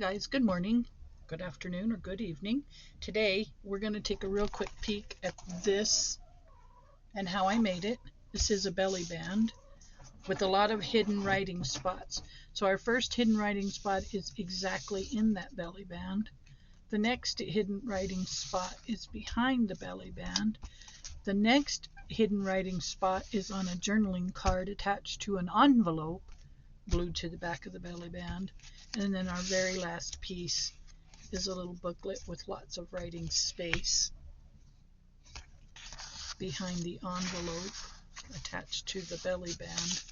guys, good morning, good afternoon, or good evening. Today we're going to take a real quick peek at this and how I made it. This is a belly band with a lot of hidden writing spots. So our first hidden writing spot is exactly in that belly band. The next hidden writing spot is behind the belly band. The next hidden writing spot is on a journaling card attached to an envelope glued to the back of the belly band. And then our very last piece is a little booklet with lots of writing space behind the envelope attached to the belly band,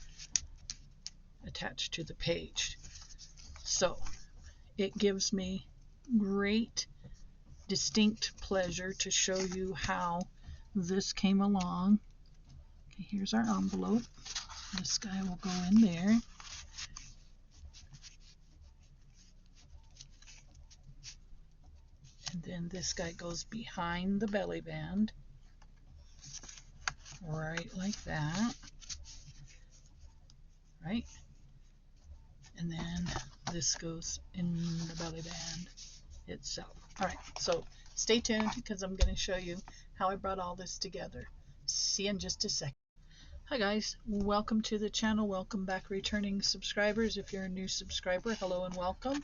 attached to the page. So it gives me great distinct pleasure to show you how this came along. Okay, here's our envelope. This guy will go in there. And then this guy goes behind the belly band, right like that, right? And then this goes in the belly band itself. All right, so stay tuned because I'm going to show you how I brought all this together. See you in just a second. Hi guys, welcome to the channel. Welcome back, returning subscribers. If you're a new subscriber, hello and welcome.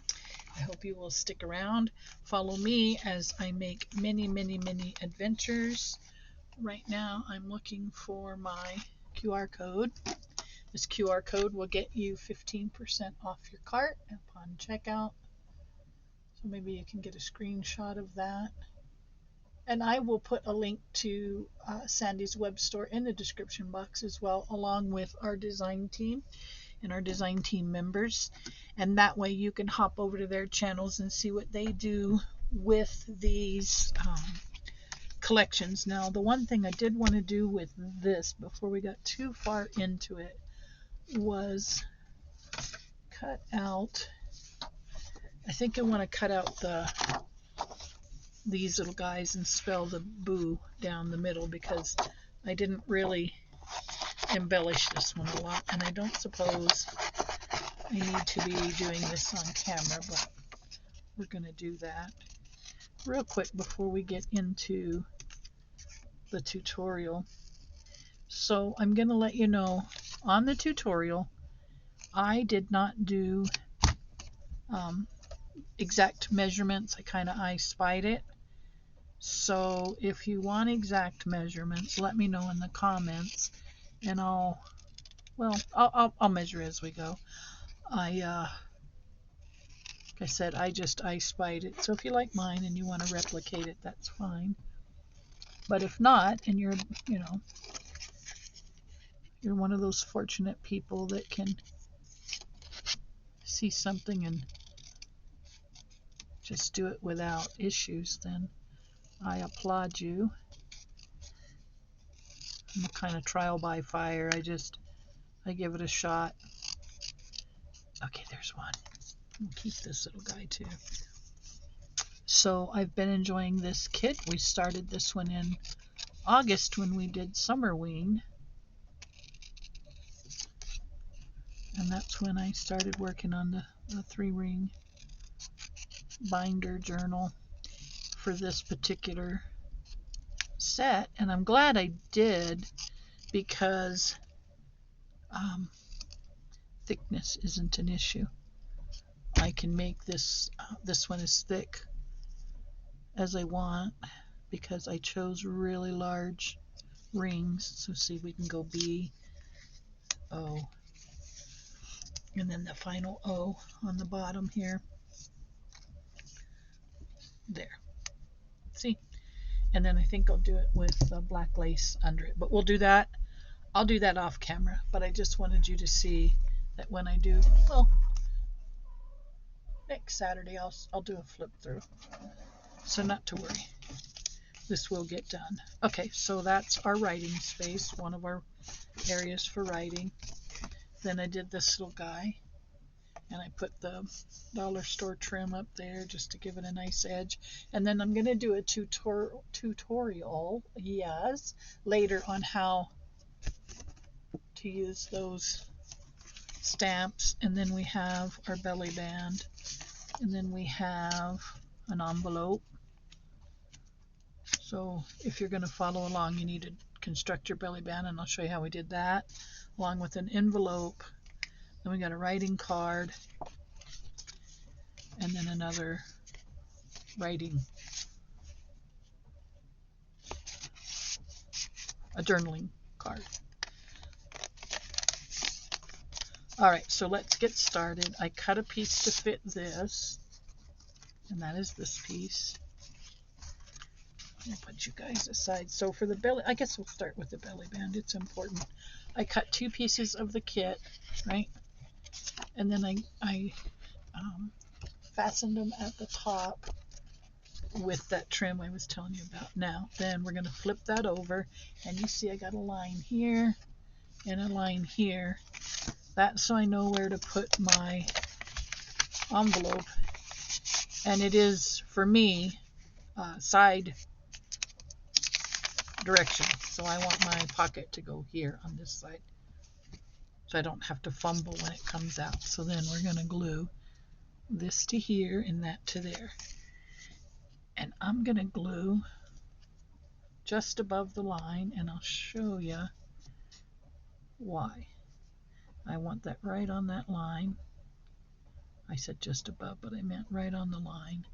I hope you will stick around. Follow me as I make many adventures. Right now I'm looking for my QR code. This QR code will get you 15% off your cart upon checkout. So maybe you can get a screenshot of that. And I will put a link to Sandy's web store in the description box as well, along with our design team and our design team members. And that way you can hop over to their channels and see what they do with these collections. Now, the one thing I did want to do with this before we got too far into it was cut out, I think I want to cut out these little guys and spell the boo down the middle, because I didn't really embellish this one a lot, and I don't suppose I need to be doing this on camera, but we're going to do that real quick before we get into the tutorial. So I'm going to let you know, on the tutorial I did not do exact measurements. I spied it. So if you want exact measurements, let me know in the comments, and I'll measure as we go. Like I said, I spied it. So if you like mine and you want to replicate it, that's fine. But if not, and you're one of those fortunate people that can see something and just do it without issues, then I applaud you. I'm a kind of trial by fire. I give it a shot. Okay, there's one. We'll keep this little guy too. So I've been enjoying this kit. We started this one in August when we did Summerween. And that's when I started working on the 3-ring binder journal for this particular set. And I'm glad I did, because thickness isn't an issue. I can make this one as thick as I want, because I chose really large rings. So see, we can go B, O, and then the final O on the bottom here. There. See? And then I think I'll do it with black lace under it. But we'll do that. I'll do that off camera. But I just wanted you to see that when I do, well, next Saturday I'll do a flip through. So not to worry. This will get done. Okay, so that's our writing space, one of our areas for writing. Then I did this little guy, and I put the dollar store trim up there just to give it a nice edge. And then I'm going to do a tutorial, yes, later on how to use those stamps. And then we have our belly band And then we have an envelope. So if you're going to follow along, you need to construct your belly band, and I'll show you how we did that, along with an envelope. Then we got a writing card, and then another writing, a journaling card. All right, so let's get started. I cut a piece to fit this, and that is this piece. I'll put you guys aside. So for the belly, I guess we'll start with the belly band. It's important. I cut 2 pieces of the kit, right? And then I fastened them at the top with that trim I was telling you about. Now, then we're going to flip that over, and you see I got a line here and a line here. That's so I know where to put my envelope, and it is, for me, side direction. So I want my pocket to go here on this side, so I don't have to fumble when it comes out. So then we're going to glue this to here and that to there. And I'm going to glue just above the line, and I'll show you why. I want that right on that line. I said just above, but I meant right on the line.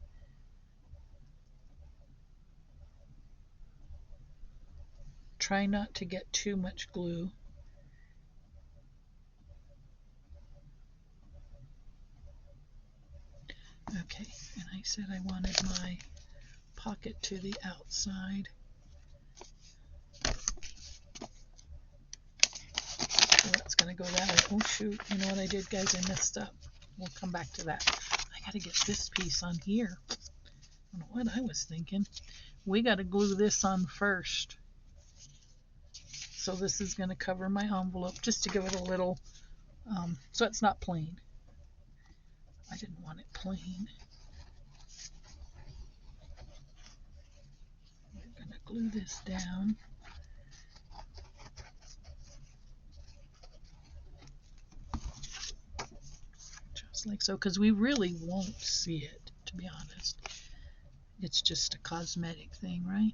Try not to get too much glue. Okay, and I said I wanted my pocket to the outside. So that's going to go that way. Oh shoot, you know what I did, guys? I messed up. We'll come back to that. I got to get this piece on here. I don't know what I was thinking. We got to glue this on first. So this is going to cover my envelope just to give it a little, so it's not plain. I didn't want it plain. We're going to glue this down. Just like so, because we really won't see it, to be honest. It's just a cosmetic thing, right?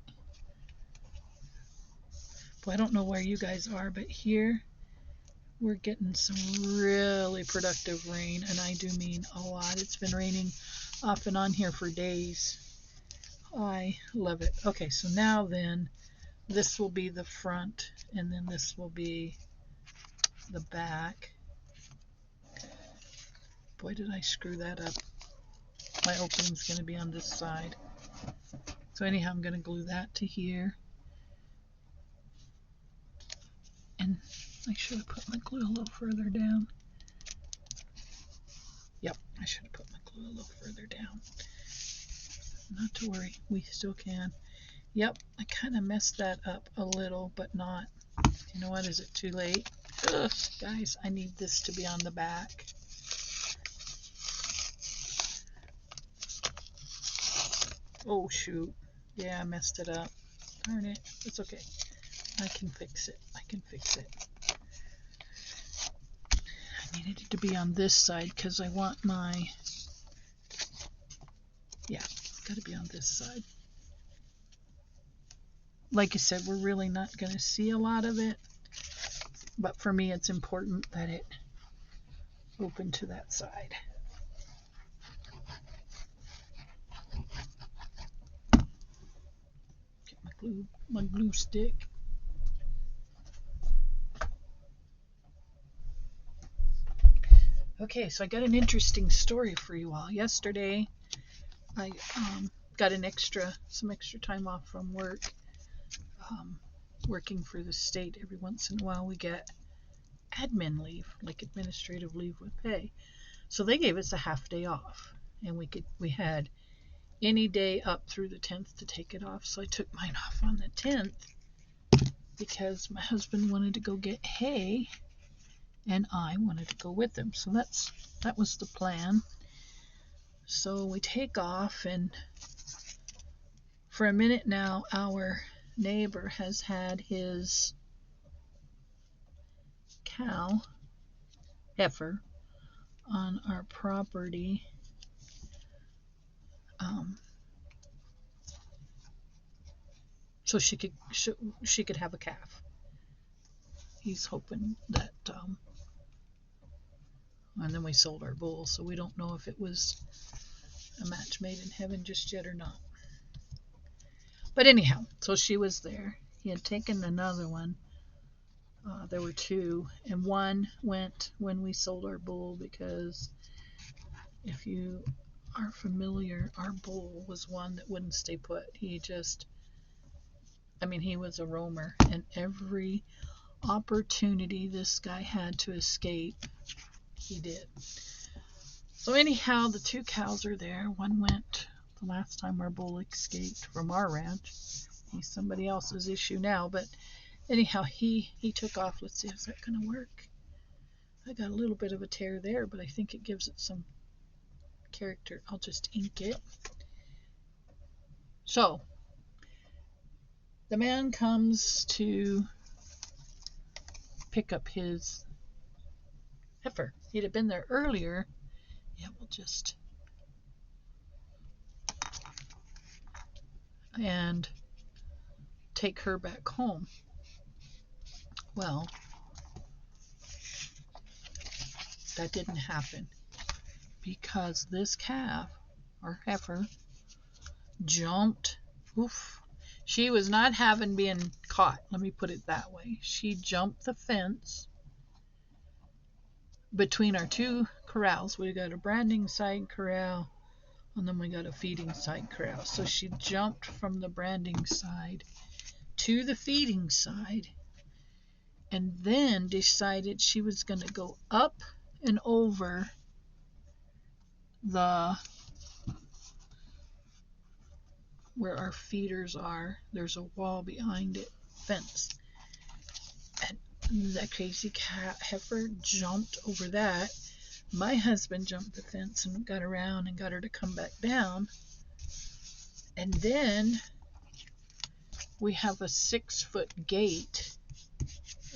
Well, I don't know where you guys are, but here we're getting some really productive rain, and I do mean a lot. It's been raining off and on here for days. I love it. Okay, so now then, this will be the front, and then this will be the back. Boy, did I screw that up. My opening's going to be on this side. So anyhow, I'm going to glue that to here. And I should have put my glue a little further down. Yep, I should have put my glue a little further down. Not to worry, we still can. Yep, I kind of messed that up a little, but not. You know what, is it too late? Ugh, guys, I need this to be on the back. Oh shoot, yeah, I messed it up. Darn it, it's okay. I can fix it. I can fix it. I needed it to be on this side because I want my, yeah, it's got to be on this side. Like I said, we're really not going to see a lot of it, but for me it's important that it open to that side. Get my glue stick. Okay, so I got an interesting story for you all. Yesterday, I got some extra time off from work. Working for the state, every once in a while we get admin leave, like administrative leave with pay. So they gave us a half day off, and we had any day up through the 10th to take it off. So I took mine off on the 10th because my husband wanted to go get hay, and I wanted to go with him. So that was the plan. So we take off, and for a minute now, our neighbor has had his cow, heifer, on our property so she could have a calf. He's hoping that, and then we sold our bull, so we don't know if it was a match made in heaven just yet or not. But anyhow, so she was there. He had taken another one. There were two, and one went when we sold our bull, because if you are familiar, our bull was one that wouldn't stay put. He was a roamer, and every opportunity this guy had to escape, he did. So anyhow, the two cows are there. One went the last time our bull escaped from our ranch. He's somebody else's issue now, but anyhow, he took off. Let's see, is that going to work? I got a little bit of a tear there, but I think it gives it some character. I'll just ink it. So the man comes to pick up his heifer. He'd have been there earlier. Yeah, we'll just, and take her back home. Well, that didn't happen, because this calf, or heifer, jumped. Oof. She was not having being caught, let me put it that way. She jumped the fence between our two corrals. We got a branding side corral, and then we got a feeding side corral. So she jumped from the branding side to the feeding side, and then decided she was going to go up and over where our feeders are. There's a wall behind it, fence, and that crazy heifer jumped over that. My husband jumped the fence and got around and got her to come back down. And then we have a 6-foot gate,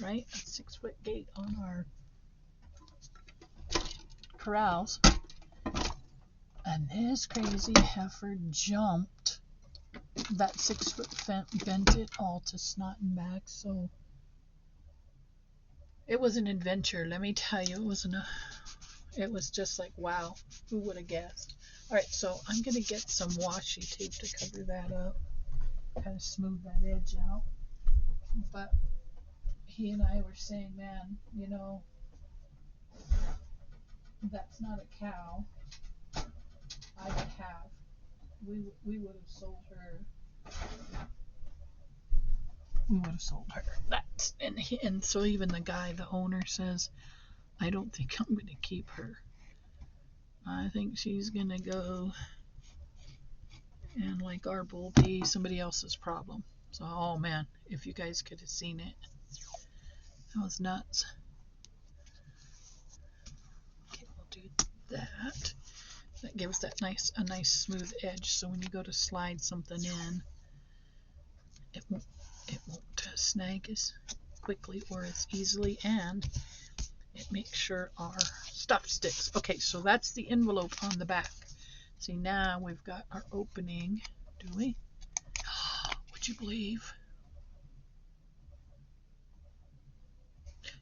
right? A 6-foot gate on our corrals. And this crazy heifer jumped that 6-foot fence, bent it all to snot and back. So it was an adventure, let me tell you. It was just like, wow, who would have guessed? All right, so I'm going to get some washi tape to cover that up, kind of smooth that edge out. But he and I were saying, man, that's not a cow I would have. We would have sold her. We would have sold her. And so even the guy, the owner, says, I don't think I'm going to keep her. I think she's going to go and, like our bull, be somebody else's problem. So, oh man, if you guys could have seen it, that was nuts. Okay, we'll do that. That gives that a nice smooth edge. So when you go to slide something in, it won't snag as quickly or as easily, and it makes sure our stuff sticks. Okay, so that's the envelope on the back. See, now we've got our opening. Do we? Would you believe?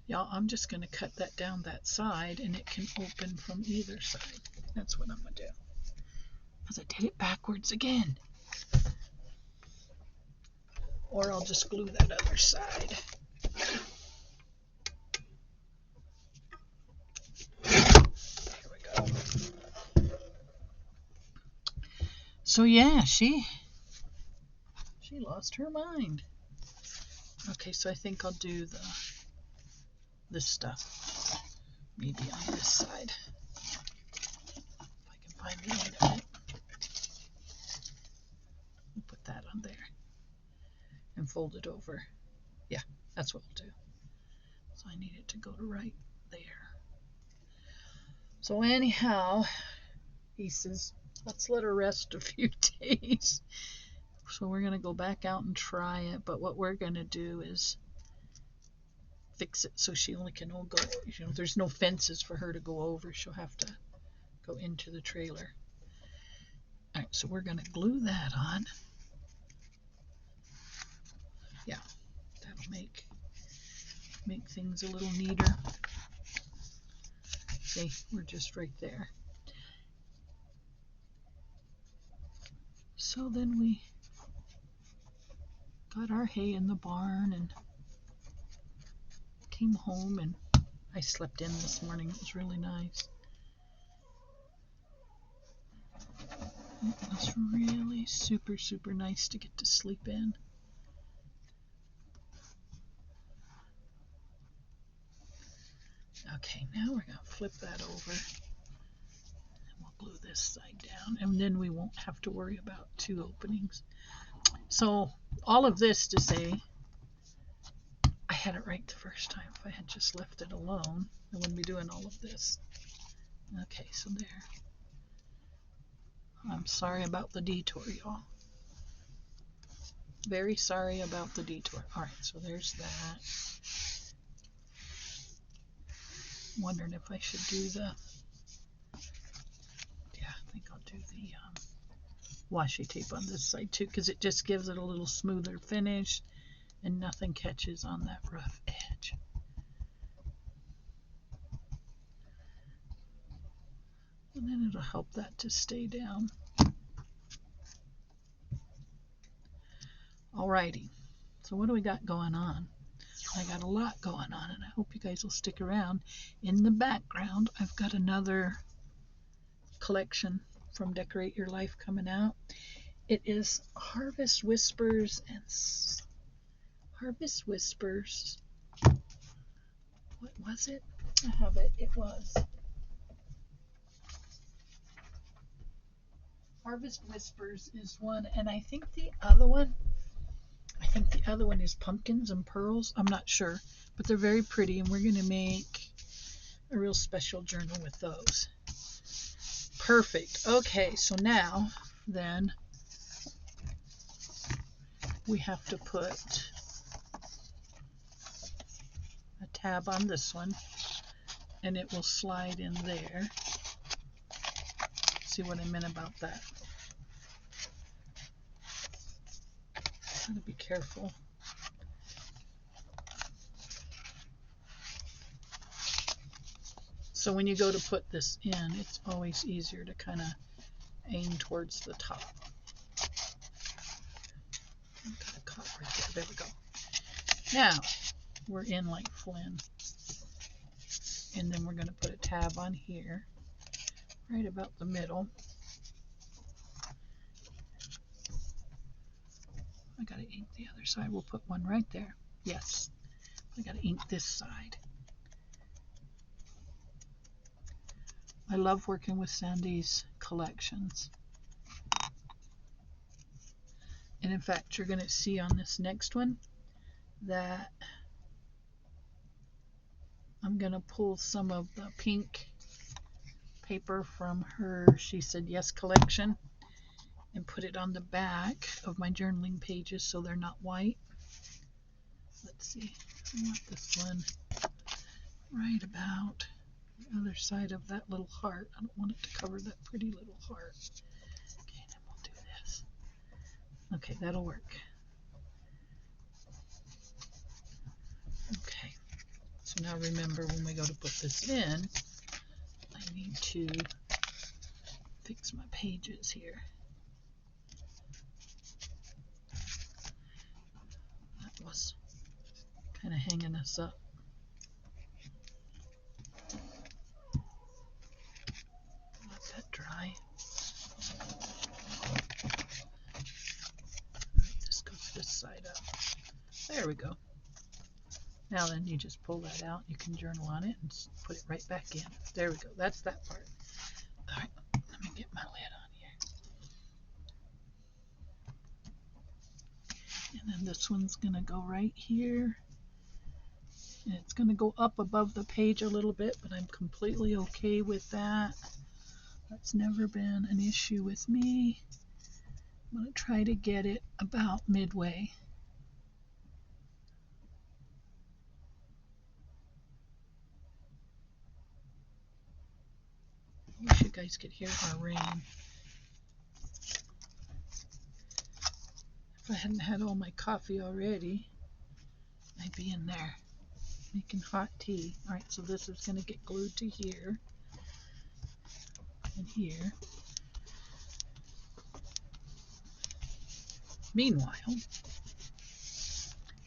Y'all, I'm just going to cut that down that side, and it can open from either side. That's what I'm going to do, because I did it backwards again. Or I'll just glue that other side. Here we go. So yeah, she lost her mind. Okay, so I think I'll do this stuff maybe on this side, if I can find the end of it. We'll put that on there and fold it over. Yeah, that's what we'll do. So I need it to go to right there. So anyhow, he says, let's let her rest a few days. So we're going to go back out and try it, but what we're going to do is fix it so she only can go, there's no fences for her to go over. She'll have to go into the trailer. All right, so we're going to glue that on. Yeah, that'll make things a little neater. See, we're just right there. So then we got our hay in the barn and came home, and I slept in this morning. It was really nice. It was really super, super nice to get to sleep in. Okay, now we're going to flip that over. And we'll glue this side down, and then we won't have to worry about two openings. So all of this to say, I had it right the first time. If I had just left it alone, I wouldn't be doing all of this. Okay, so there. I'm sorry about the detour, y'all. Very sorry about the detour. All right, so there's that. Wondering if I should do the, yeah, I think I'll do the washi tape on this side too, because it just gives it a little smoother finish and nothing catches on that rough edge. And then it'll help that to stay down. Alrighty, so what do we got going on? I got a lot going on, and I hope you guys will stick around. In the background, I've got another collection from Decorate Your Life coming out. It is Harvest Whispers and Harvest Whispers. What was it? I have it. It was Harvest Whispers is one, and I think the other one is Pumpkins and Pearls. I'm not sure, but they're very pretty, and we're going to make a real special journal with those. Perfect. Okay, so now then we have to put a tab on this one, and it will slide in there. See what I meant about that? Gotta be careful. So when you go to put this in, it's always easier to kind of aim towards the top. Got a cut right there. There we go. Now we're in like Flynn, and then we're going to put a tab on here, right about the middle. I got to ink the other side. We'll put one right there. Yes, I got to ink this side. I love working with Sandy's collections. And in fact, you're going to see on this next one that I'm going to pull some of the pink paper from her She Said Yes collection and put it on the back of my journaling pages so they're not white. Let's see, I want this one right about the other side of that little heart. I don't want it to cover that pretty little heart. Okay, then we'll do this. Okay, that'll work. Okay, so now remember, when we go to put this in, I need to fix my pages here. That was kind of hanging us up. Let that dry. This goes this side up. There we go. Now then, you just pull that out. You can journal on it and put it right back in. There we go. That's that part. All right, let me get my lid on here. And then this one's going to go right here. And it's going to go up above the page a little bit, but I'm completely okay with that. That's never been an issue with me. I'm going to try to get it about midway. I wish you guys could hear our rain. I hadn't had all my coffee already, I'd be in there making hot tea. Alright, so this is going to get glued to here and here. Meanwhile,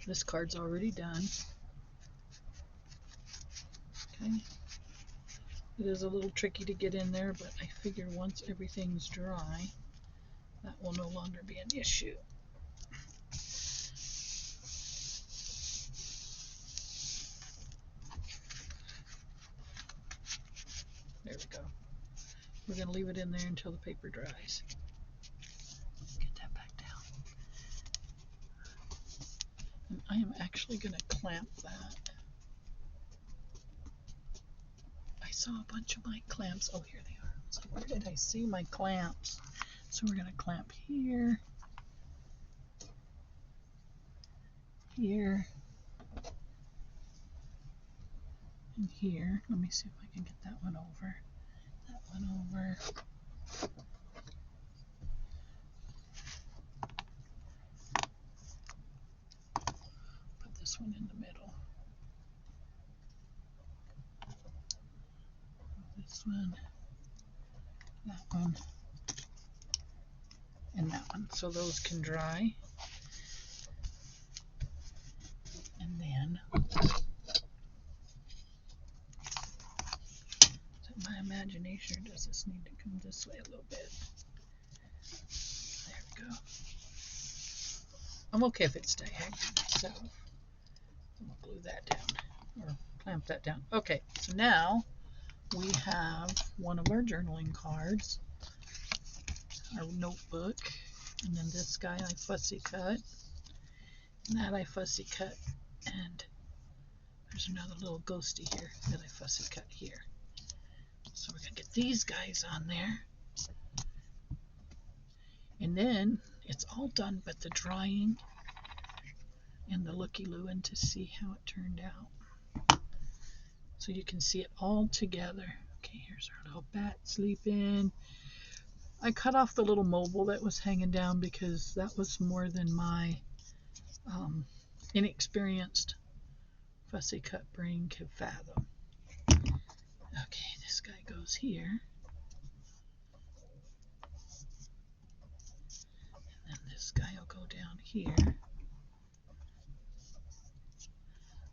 this card's already done. Okay. It is a little tricky to get in there, but I figure once everything's dry, that will no longer be an issue. There we go. We're going to leave it in there until the paper dries. Get that back down. And I am actually going to clamp that. I saw a bunch of my clamps. Oh, here they are. So where did I see my clamps? So we're going to clamp here, here, and here. Let me see if I can get that one over. That one over. Put this one in the middle. This one, that one, and that one. So those can dry. And then, so my imagination, does this need to come this way a little bit? There we go. I'm okay if it's diagonal myself. I'm going to glue that down, or clamp that down. Okay, so now we have one of our journaling cards, our notebook, and then this guy I fussy cut, and that I fussy cut, and there's another little ghosty here that I fussy cut here. So we're going to get these guys on there, and then it's all done but the drying and the looky-loo to see how it turned out. So you can see it all together. Okay, here's our little bat sleeping. I cut off the little mobile that was hanging down because that was more than my inexperienced fussy cut brain could fathom. Okay, this guy goes here. And then this guy will go down here.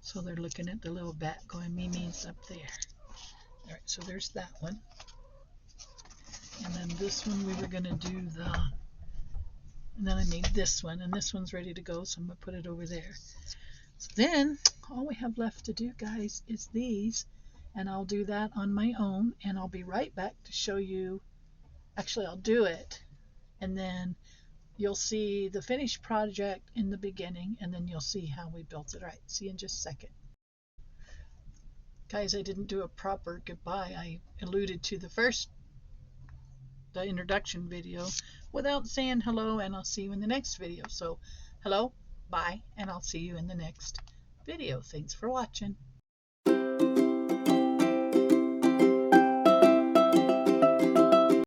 So they're looking at the little bat going, Mimi's up there. Alright, so there's that one. And then this one we were going to do the, and then I made this one, and this one's ready to go, so I'm going to put it over there. So then, all we have left to do, guys, is these, and I'll do that on my own, and I'll be right back to show you, actually I'll do it, and then you'll see the finished project in the beginning, and then you'll see how we built it. Alright, see you in just a second. Guys, I didn't do a proper goodbye. I alluded to the introduction video without saying hello, and I'll see you in the next video. So hello, bye, and I'll see you in the next video. Thanks for watching.